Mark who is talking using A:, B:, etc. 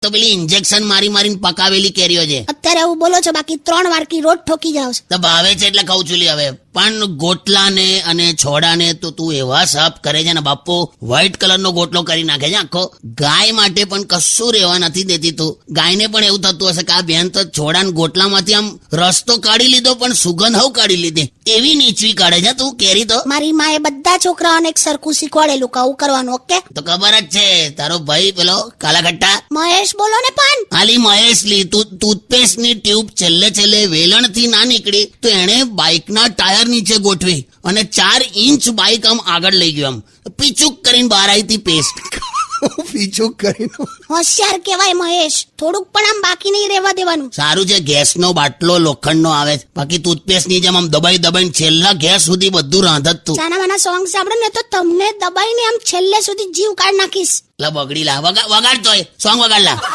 A: તો પેલી ઇન્જેક્શન મારી મારીને પકાવેલી કેરીઓ છે.
B: અત્યારે એવું બોલો છો, બાકી 3 વારકી રોજ ઠોકી જાવ છો.
A: તો ભાવે છે એટલે કહું છું લી. હવે પણ ગોટલાને અને છોડાને તો તું એવા સાફ કરે છે ને બાપુ, વ્હાઈટ કલરનો ગોટલો કરી નાખે છે આખો. ગાય માટે પણ કશું રહેવા નથી દેતી તું. ગાયને પણ એવું થતું હશે કે આ બેન તો છોડાને ગોટલામાંથી આમ રસ તો કાઢી લીધો પણ સુગંધ હવ કાઢી લીધી. એવી નીચવી કાઢે છે તું કેરી તો.
B: મારી માએ બધા છોકરાઓને એક સરખું શીખવાડેલું કે આવું કરવાનું. ઓકે,
A: તો ખબર જ છે તારો ભાઈ પેલો કાલા ખટ્ટા
B: મહેશ બોલો ને. પણ
A: હાલી મહેશ લી, તું ટૂથપેસ્ટ ની ટ્યુબ છેલ્લે વેલણ થી ના નીકળી તો એને બાઇકના ટાયર નીચે ગોઠવી અને 4 ઇંચ બાઇક આમ આગળ લઈ ગયો. આમ પીચુક કરીને બહાર આવી હતી પેસ્ટ.
C: પીછું કરીને
B: હોશિયાર કહેવાય મહેશ. થોડુંક પણ આમ બાકી નહીં રહેવા દેવાનું.
A: સારું છે ગેસનો બાટલો લોખંડનો આવે છે, બાકી ટૂથપેસ્ટ ની જેમ આમ દબાઈને છેલ્લા ગેસ સુધી બધું રાંધત તું.
B: સાના માના સોંગ સાંભળે ને તો તમને દબાઈને આમ છેલ્લે સુધી જીવ કાઢ નાખીશ.
A: લા બગડી લા, વગાડ તોય સોંગ વગાડ લા.